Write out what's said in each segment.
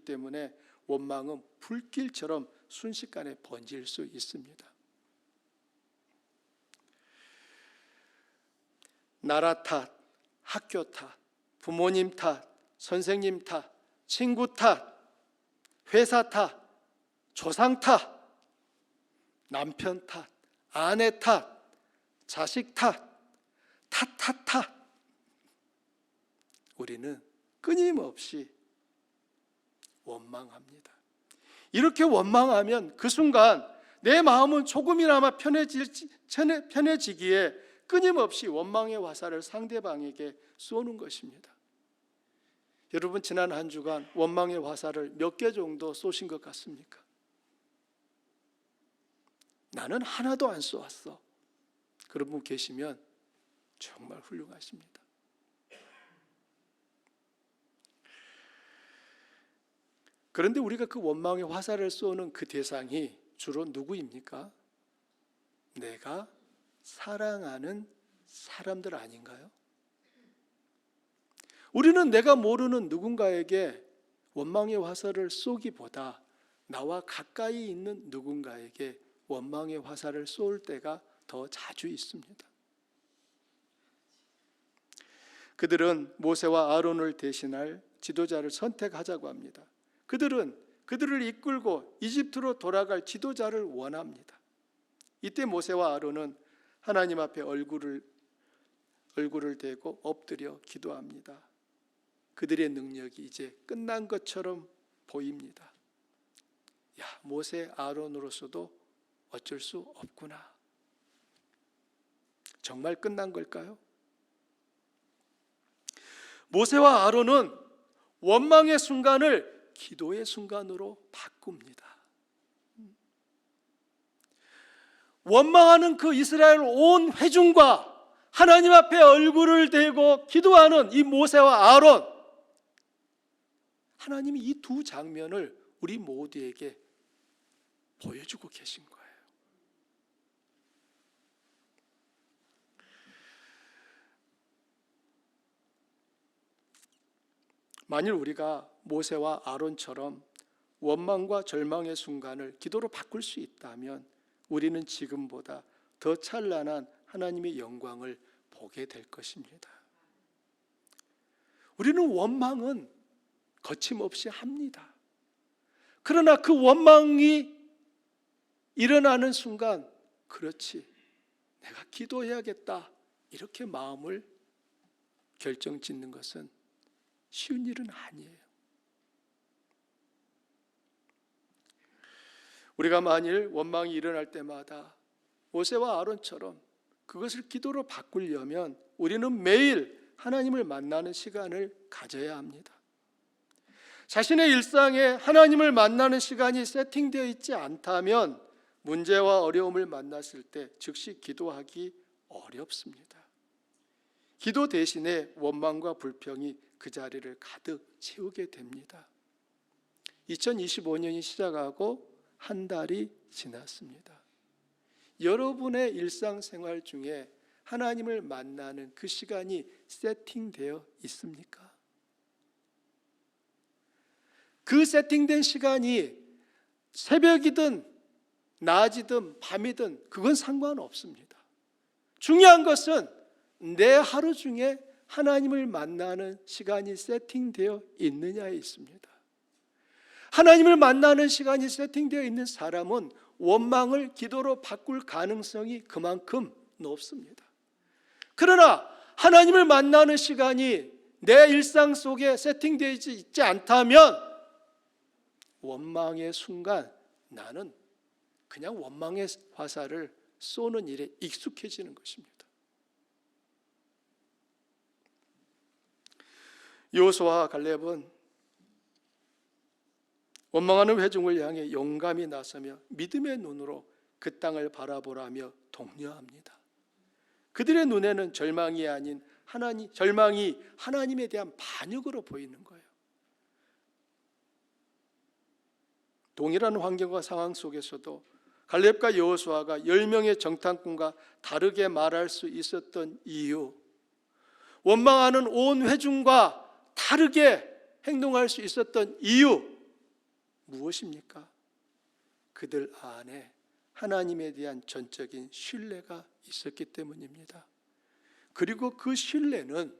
때문에 원망은 불길처럼 순식간에 번질 수 있습니다. 나라 탓, 학교 탓, 부모님 탓, 선생님 탓, 친구 탓, 회사 탓, 조상 탓, 남편 탓, 아내 탓, 자식 탓, 우리는 끊임없이 원망합니다. 이렇게 원망하면 그 순간 내 마음은 조금이나마 편해지기에 끊임없이 원망의 화살을 상대방에게 쏘는 것입니다. 여러분, 지난 한 주간 원망의 화살을 몇 개 정도 쏘신 것 같습니까? 나는 하나도 안 쏘았어. 그런 분 계시면 정말 훌륭하십니다. 그런데 우리가 그 원망의 화살을 쏘는 그 대상이 주로 누구입니까? 내가 사랑하는 사람들 아닌가요? 우리는 내가 모르는 누군가에게 원망의 화살을 쏘기보다 나와 가까이 있는 누군가에게 원망의 화살을 쏠 때가 더 자주 있습니다. 그들은 모세와 아론을 대신할 지도자를 선택하자고 합니다. 그들은 그들을 이끌고 이집트로 돌아갈 지도자를 원합니다. 이때 모세와 아론은 하나님 앞에 얼굴을 대고 엎드려 기도합니다. 그들의 능력이 이제 끝난 것처럼 보입니다. 모세, 아론으로서도 어쩔 수 없구나. 정말 끝난 걸까요? 모세와 아론은 원망의 순간을 기도의 순간으로 바꿉니다. 원망하는 그 이스라엘 온 회중과 하나님 앞에 얼굴을 대고 기도하는 이 모세와 아론, 하나님이 이 두 장면을 우리 모두에게 보여주고 계신 거예요. 만일 우리가 모세와 아론처럼 원망과 절망의 순간을 기도로 바꿀 수 있다면 우리는 지금보다 더 찬란한 하나님의 영광을 보게 될 것입니다. 우리는 원망은 거침없이 합니다. 그러나 그 원망이 일어나는 순간, 그렇지, 내가 기도해야겠다, 이렇게 마음을 결정짓는 것은 쉬운 일은 아니에요. 우리가 만일 원망이 일어날 때마다 모세와 아론처럼 그것을 기도로 바꾸려면 우리는 매일 하나님을 만나는 시간을 가져야 합니다. 자신의 일상에 하나님을 만나는 시간이 세팅되어 있지 않다면 문제와 어려움을 만났을 때 즉시 기도하기 어렵습니다. 기도 대신에 원망과 불평이 그 자리를 가득 채우게 됩니다. 2025년이 시작하고 한 달이 지났습니다. 여러분의 일상생활 중에 하나님을 만나는 그 시간이 세팅되어 있습니까? 그 세팅된 시간이 새벽이든 낮이든 밤이든 그건 상관없습니다. 중요한 것은 내 하루 중에 하나님을 만나는 시간이 세팅되어 있느냐에 있습니다. 하나님을 만나는 시간이 세팅되어 있는 사람은 원망을 기도로 바꿀 가능성이 그만큼 높습니다. 그러나 하나님을 만나는 시간이 내 일상 속에 세팅되어 있지 않다면 원망의 순간 나는 그냥 원망의 화살을 쏘는 일에 익숙해지는 것입니다. 여호수아와 갈렙은 원망하는 회중을 향해 용감히 나서며 믿음의 눈으로 그 땅을 바라보라며 독려합니다. 그들의 눈에는 절망이 아닌 절망이 하나님에 대한 반역으로 보이는 거예요. 동일한 환경과 상황 속에서도 갈렙과 여호수아가 10명의 정탐꾼과 다르게 말할 수 있었던 이유, 원망하는 온 회중과 다르게 행동할 수 있었던 이유, 무엇입니까? 그들 안에 하나님에 대한 전적인 신뢰가 있었기 때문입니다. 그리고 그 신뢰는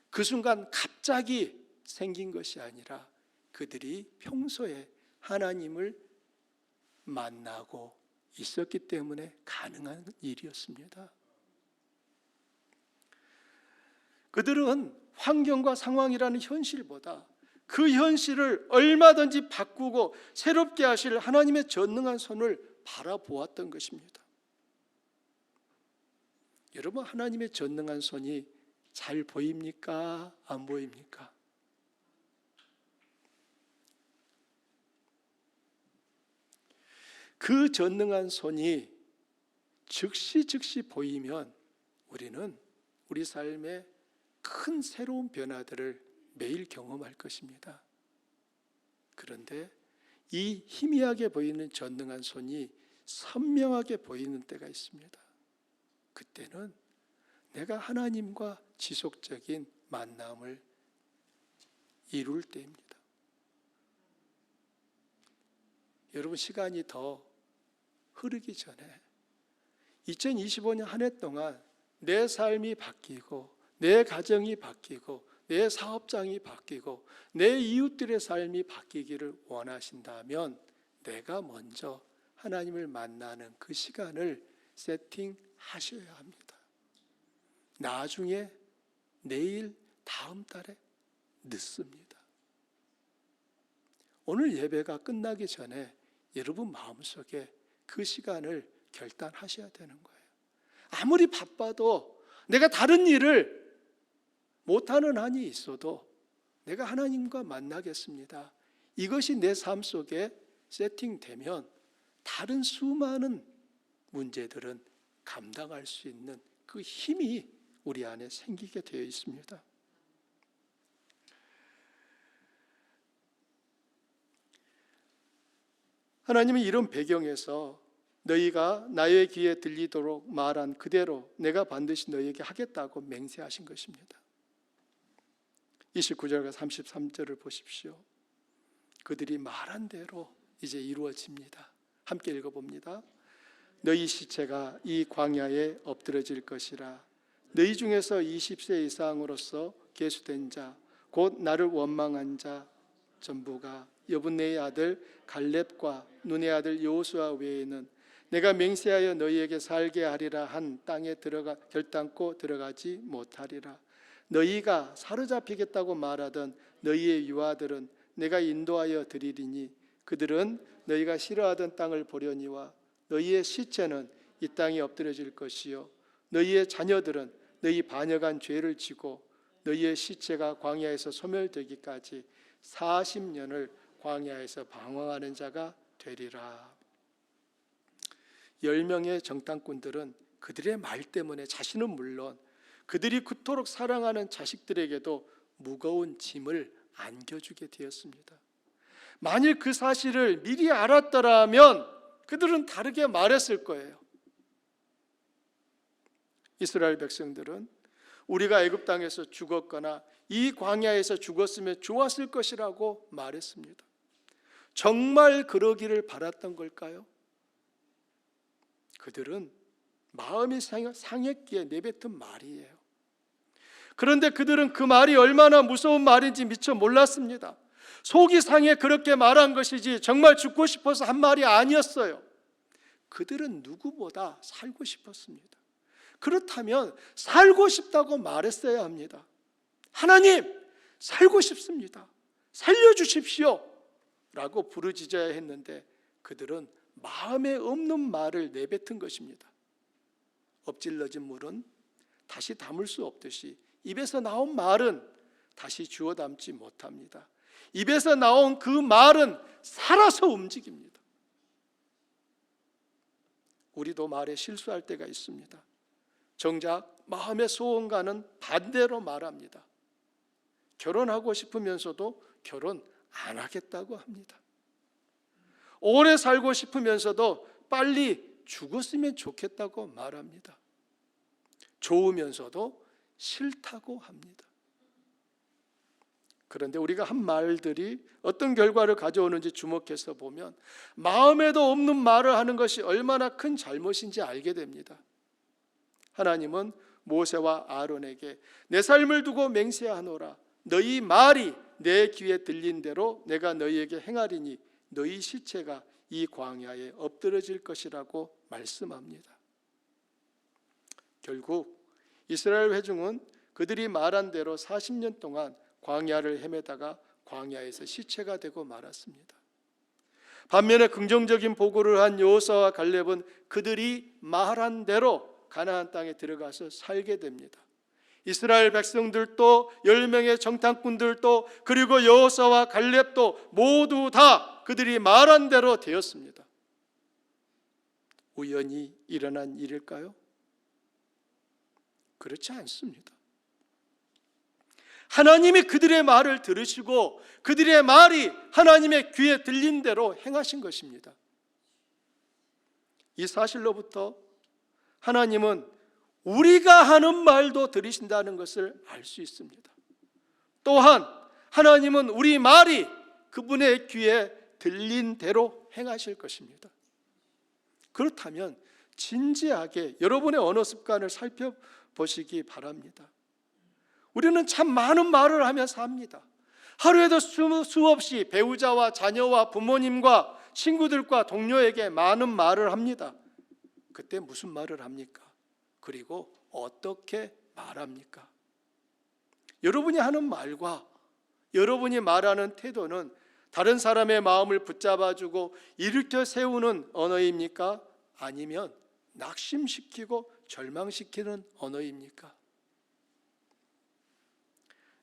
그 순간 갑자기 생긴 것이 아니라 그들이 평소에 하나님을 만나고 있었기 때문에 가능한 일이었습니다. 그들은 환경과 상황이라는 현실보다 그 현실을 얼마든지 바꾸고 새롭게 하실 하나님의 전능한 손을 바라보았던 것입니다. 여러분, 하나님의 전능한 손이 잘 보입니까? 안 보입니까? 그 전능한 손이 즉시 보이면 우리는 우리 삶에 큰 새로운 변화들을 매일 경험할 것입니다. 그런데 이 희미하게 보이는 전능한 손이 선명하게 보이는 때가 있습니다. 그때는 내가 하나님과 지속적인 만남을 이룰 때입니다. 여러분, 시간이 더 흐르기 전에 2025년 한 해 동안 내 삶이 바뀌고 내 가정이 바뀌고 내 사업장이 바뀌고 내 이웃들의 삶이 바뀌기를 원하신다면 내가 먼저 하나님을 만나는 그 시간을 세팅하셔야 합니다. 나중에 내일 다음 달에 늦습니다. 오늘 예배가 끝나기 전에 여러분 마음속에 그 시간을 결단하셔야 되는 거예요. 아무리 바빠도 내가 다른 일을 못하는 한이 있어도 내가 하나님과 만나겠습니다. 이것이 내 삶 속에 세팅되면 다른 수많은 문제들은 감당할 수 있는 그 힘이 우리 안에 생기게 되어 있습니다. 하나님은 이런 배경에서 너희가 나의 귀에 들리도록 말한 그대로 내가 반드시 너희에게 하겠다고 맹세하신 것입니다. 29절과 33절을 보십시오. 그들이 말한 대로 이제 이루어집니다. 함께 읽어봅니다. 너희 시체가 이 광야에 엎드러질 것이라. 너희 중에서 20세 이상으로서 계수된 자 곧 나를 원망한 자 전부가 여분네의 아들 갈렙과 눈의 아들 여호수아 외에는 내가 맹세하여 너희에게 살게 하리라 한 땅에 결단코 들어가지 못하리라. 너희가 사로잡히겠다고 말하던 너희의 유아들은 내가 인도하여 드리리니 그들은 너희가 싫어하던 땅을 보려니와 너희의 시체는 이 땅에 엎드려질 것이요 너희의 자녀들은 너희 반역한 죄를 지고 너희의 시체가 광야에서 소멸되기까지 40년을 광야에서 방황하는 자가 되리라. 10명의 정탐꾼들은 그들의 말 때문에 자신은 물론 그들이 그토록 사랑하는 자식들에게도 무거운 짐을 안겨주게 되었습니다. 만일 그 사실을 미리 알았더라면 그들은 다르게 말했을 거예요. 이스라엘 백성들은 우리가 애굽 땅에서 죽었거나 이 광야에서 죽었으면 좋았을 것이라고 말했습니다. 정말 그러기를 바랐던 걸까요? 그들은 마음이 상했기에 내뱉은 말이에요. 그런데 그들은 그 말이 얼마나 무서운 말인지 미처 몰랐습니다. 속이 상해 그렇게 말한 것이지 정말 죽고 싶어서 한 말이 아니었어요. 그들은 누구보다 살고 싶었습니다. 그렇다면 살고 싶다고 말했어야 합니다. 하나님, 살고 싶습니다. 살려주십시오 라고 부르짖어야 했는데 그들은 마음에 없는 말을 내뱉은 것입니다. 엎질러진 물은 다시 담을 수 없듯이 입에서 나온 말은 다시 주워 담지 못합니다. 입에서 나온 그 말은 살아서 움직입니다. 우리도 말에 실수할 때가 있습니다. 정작 마음의 소원과는 반대로 말합니다. 결혼하고 싶으면서도 결혼 안 하겠다고 합니다. 오래 살고 싶으면서도 빨리 죽었으면 좋겠다고 말합니다. 좋으면서도 싫다고 합니다. 그런데 우리가 한 말들이 어떤 결과를 가져오는지 주목해서 보면 마음에도 없는 말을 하는 것이 얼마나 큰 잘못인지 알게 됩니다. 하나님은 모세와 아론에게 내 삶을 두고 맹세하노라. 너희 말이 내 귀에 들린 대로 내가 너희에게 행하리니 너희 시체가 이 광야에 엎드러질 것이라고 말씀합니다. 결국 이스라엘 회중은 그들이 말한 대로 40년 동안 광야를 헤매다가 광야에서 시체가 되고 말았습니다. 반면에 긍정적인 보고를 한 여호수아와 갈렙은 그들이 말한 대로 가나안 땅에 들어가서 살게 됩니다. 이스라엘 백성들도 10명의 정탐꾼들도 그리고 여호수아와 갈렙도 모두 다 그들이 말한 대로 되었습니다. 우연히 일어난 일일까요? 그렇지 않습니다. 하나님이 그들의 말을 들으시고 그들의 말이 하나님의 귀에 들린 대로 행하신 것입니다. 이 사실로부터 하나님은 우리가 하는 말도 들으신다는 것을 알 수 있습니다. 또한 하나님은 우리 말이 그분의 귀에 들린 대로 행하실 것입니다. 그렇다면 진지하게 여러분의 언어 습관을 살펴보시기 바랍니다. 우리는 참 많은 말을 하며 삽니다. 하루에도 수없이 배우자와 자녀와 부모님과 친구들과 동료에게 많은 말을 합니다. 그때 무슨 말을 합니까? 그리고 어떻게 말합니까? 여러분이 하는 말과 여러분이 말하는 태도는 다른 사람의 마음을 붙잡아주고 일으켜 세우는 언어입니까? 아니면 낙심시키고 절망시키는 언어입니까?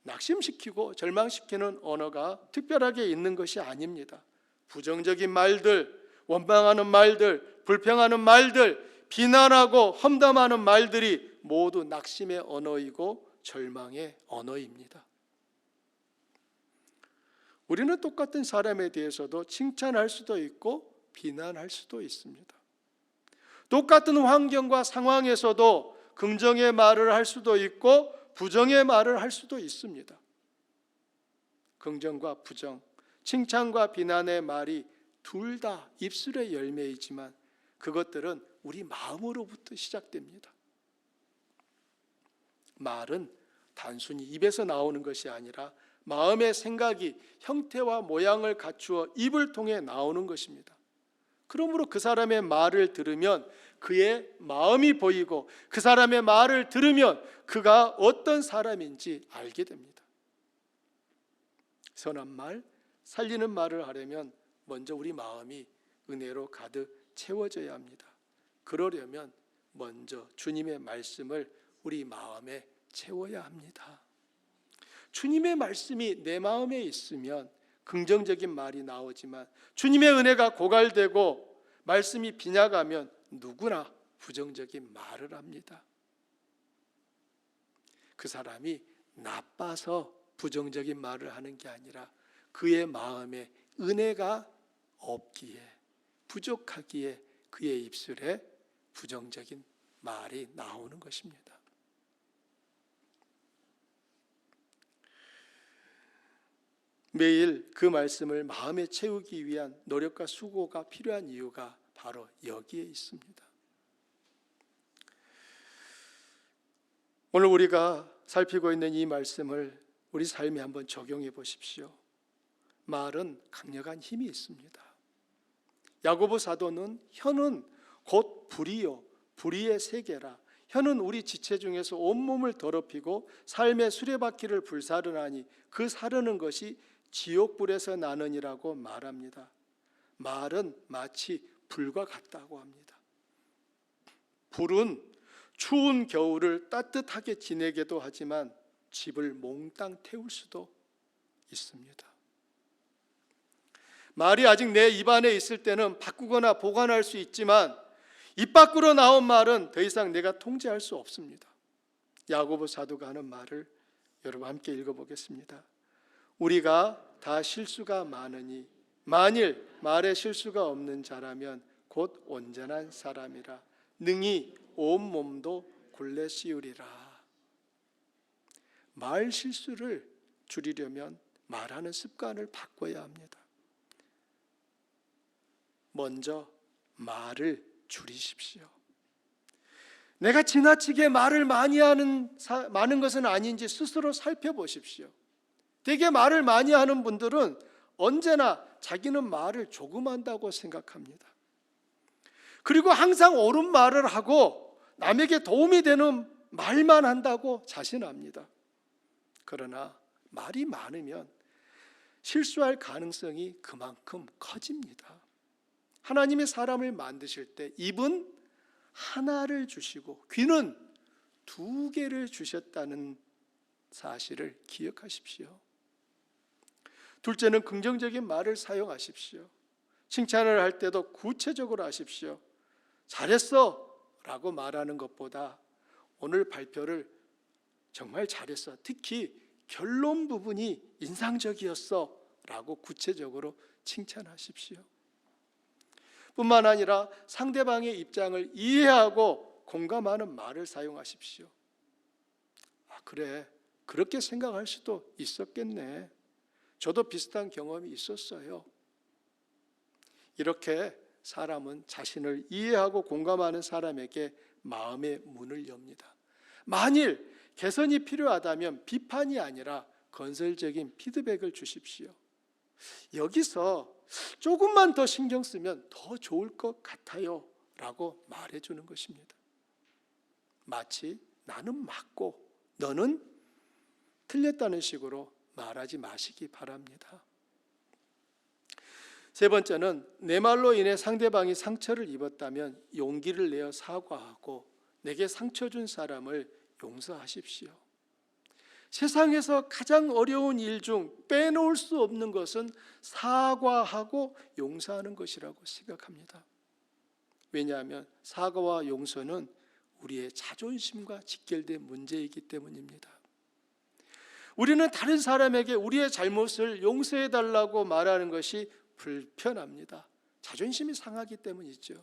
낙심시키고 절망시키는 언어가 특별하게 있는 것이 아닙니다. 부정적인 말들, 원망하는 말들, 불평하는 말들, 비난하고 험담하는 말들이 모두 낙심의 언어이고 절망의 언어입니다. 우리는 똑같은 사람에 대해서도 칭찬할 수도 있고 비난할 수도 있습니다. 똑같은 환경과 상황에서도 긍정의 말을 할 수도 있고 부정의 말을 할 수도 있습니다. 긍정과 부정, 칭찬과 비난의 말이 둘 다 입술의 열매이지만 그것들은 우리 마음으로부터 시작됩니다. 말은 단순히 입에서 나오는 것이 아니라 마음의 생각이 형태와 모양을 갖추어 입을 통해 나오는 것입니다. 그러므로 그 사람의 말을 들으면 그의 마음이 보이고 그 사람의 말을 들으면 그가 어떤 사람인지 알게 됩니다. 선한 말, 살리는 말을 하려면 먼저 우리 마음이 은혜로 가득 채워져야 합니다. 그러려면 먼저 주님의 말씀을 우리 마음에 채워야 합니다. 주님의 말씀이 내 마음에 있으면 긍정적인 말이 나오지만 주님의 은혜가 고갈되고 말씀이 빗나가면 누구나 부정적인 말을 합니다. 그 사람이 나빠서 부정적인 말을 하는 게 아니라 그의 마음에 은혜가 없기에 부족하기에 그의 입술에 부정적인 말이 나오는 것입니다. 매일 그 말씀을 마음에 채우기 위한 노력과 수고가 필요한 이유가 바로 여기에 있습니다. 오늘 우리가 살피고 있는 이 말씀을 우리 삶에 한번 적용해 보십시오. 말은 강력한 힘이 있습니다. 야고보 사도는 혀는 곧 불이요 불의의 세계라. 혀는 우리 지체 중에서 온몸을 더럽히고 삶의 수레바퀴를 불사르나니 그 사르는 것이 지옥불에서 나느니라고 말합니다. 말은 마치 불과 같다고 합니다. 불은 추운 겨울을 따뜻하게 지내게도 하지만 집을 몽땅 태울 수도 있습니다. 말이 아직 내 입안에 있을 때는 바꾸거나 보관할 수 있지만 입 밖으로 나온 말은 더 이상 내가 통제할 수 없습니다. 야고보 사도가 하는 말을 여러분 함께 읽어보겠습니다. 우리가 다 실수가 많으니 만일 말에 실수가 없는 자라면 곧 온전한 사람이라 능히 온 몸도 굴레 씌우리라. 말 실수를 줄이려면 말하는 습관을 바꿔야 합니다. 먼저 말을 줄이십시오. 내가 지나치게 말을 많은 것은 아닌지 스스로 살펴보십시오. 되게 말을 많이 하는 분들은 언제나 자기는 말을 조금 한다고 생각합니다. 그리고 항상 옳은 말을 하고 남에게 도움이 되는 말만 한다고 자신합니다. 그러나 말이 많으면 실수할 가능성이 그만큼 커집니다. 하나님이 사람을 만드실 때 입은 하나를 주시고 귀는 2개를 주셨다는 사실을 기억하십시오. 둘째는 긍정적인 말을 사용하십시오. 칭찬을 할 때도 구체적으로 하십시오. 잘했어 라고 말하는 것보다 오늘 발표를 정말 잘했어, 특히 결론 부분이 인상적이었어 라고 구체적으로 칭찬하십시오. 뿐만 아니라 상대방의 입장을 이해하고 공감하는 말을 사용하십시오. 그래, 그렇게 생각할 수도 있었겠네. 저도 비슷한 경험이 있었어요. 이렇게 사람은 자신을 이해하고 공감하는 사람에게 마음의 문을 엽니다. 만일 개선이 필요하다면 비판이 아니라 건설적인 피드백을 주십시오. 여기서 조금만 더 신경 쓰면 더 좋을 것 같아요 라고 말해주는 것입니다. 마치 나는 맞고 너는 틀렸다는 식으로 말하지 마시기 바랍니다. 세 번째는 내 말로 인해 상대방이 상처를 입었다면 용기를 내어 사과하고 내게 상처 준 사람을 용서하십시오. 세상에서 가장 어려운 일 중 빼놓을 수 없는 것은 사과하고 용서하는 것이라고 생각합니다. 왜냐하면 사과와 용서는 우리의 자존심과 직결된 문제이기 때문입니다. 우리는 다른 사람에게 우리의 잘못을 용서해달라고 말하는 것이 불편합니다. 자존심이 상하기 때문이죠.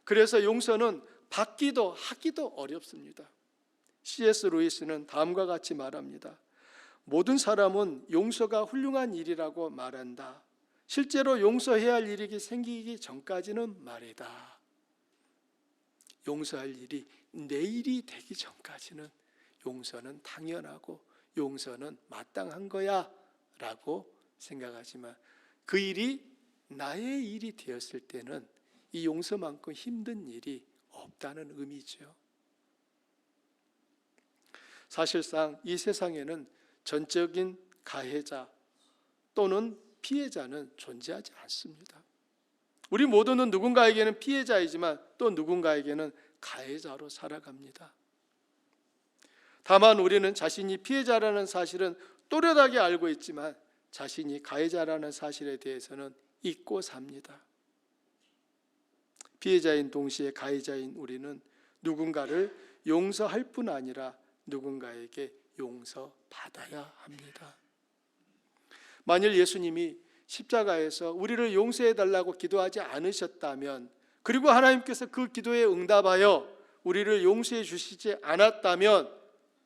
그래서 용서는 받기도 하기도 어렵습니다. C.S. 루이스는 다음과 같이 말합니다. 모든 사람은 용서가 훌륭한 일이라고 말한다. 실제로 용서해야 할 일이 생기기 전까지는 말이다. 용서할 일이 내일이 되기 전까지는 용서는 당연하고 용서는 마땅한 거야 라고 생각하지만 그 일이 나의 일이 되었을 때는 이 용서만큼 힘든 일이 없다는 의미죠. 사실상 이 세상에는 전적인 가해자 또는 피해자는 존재하지 않습니다. 우리 모두는 누군가에게는 피해자이지만 또 누군가에게는 가해자로 살아갑니다. 다만 우리는 자신이 피해자라는 사실은 또렷하게 알고 있지만 자신이 가해자라는 사실에 대해서는 잊고 삽니다. 피해자인 동시에 가해자인 우리는 누군가를 용서할 뿐 아니라 누군가에게 용서받아야 합니다. 만일 예수님이 십자가에서 우리를 용서해달라고 기도하지 않으셨다면, 그리고 하나님께서 그 기도에 응답하여 우리를 용서해 주시지 않았다면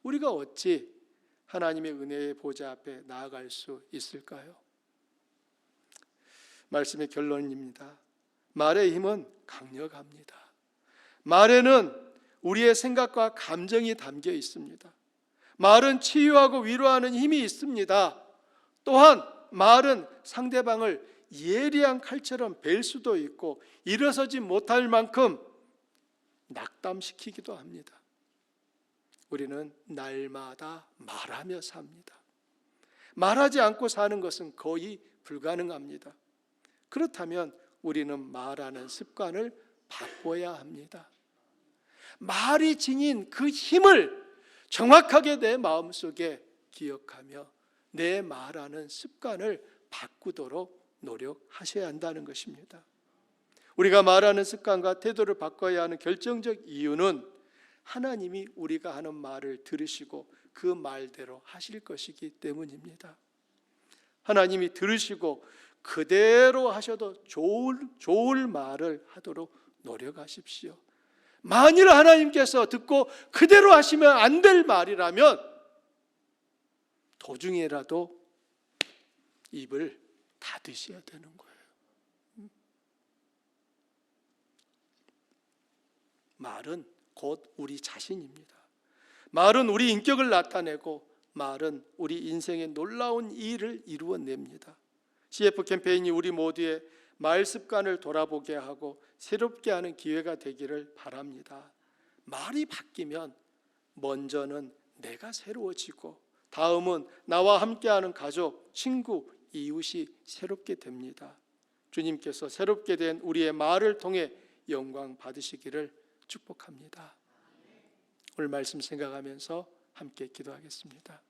우리가 어찌 하나님의 은혜의 보좌 앞에 나아갈 수 있을까요? 말씀의 결론입니다. 말의 힘은 강력합니다. 말에는 우리의 생각과 감정이 담겨 있습니다. 말은 치유하고 위로하는 힘이 있습니다. 또한 말은 상대방을 예리한 칼처럼 벨 수도 있고 일어서지 못할 만큼 낙담시키기도 합니다. 우리는 날마다 말하며 삽니다. 말하지 않고 사는 것은 거의 불가능합니다. 그렇다면 우리는 말하는 습관을 바꿔야 합니다. 말이 지닌 그 힘을 정확하게 내 마음속에 기억하며 내 말하는 습관을 바꾸도록 노력하셔야 한다는 것입니다. 우리가 말하는 습관과 태도를 바꿔야 하는 결정적 이유는 하나님이 우리가 하는 말을 들으시고 그 말대로 하실 것이기 때문입니다. 하나님이 들으시고 그대로 하셔도 좋을 말을 하도록 노력하십시오. 만일 하나님께서 듣고 그대로 하시면 안 될 말이라면 도중에라도 입을 닫으셔야 되는 거예요. 말은 곧 우리 자신입니다. 말은 우리 인격을 나타내고 말은 우리 인생의 놀라운 일을 이루어냅니다. CF 캠페인이 우리 모두의 말 습관을 돌아보게 하고 새롭게 하는 기회가 되기를 바랍니다. 말이 바뀌면 먼저는 내가 새로워지고 다음은 나와 함께하는 가족, 친구, 이웃이 새롭게 됩니다. 주님께서 새롭게 된 우리의 말을 통해 영광 받으시기를 축복합니다. 오늘 말씀 생각하면서 함께 기도하겠습니다.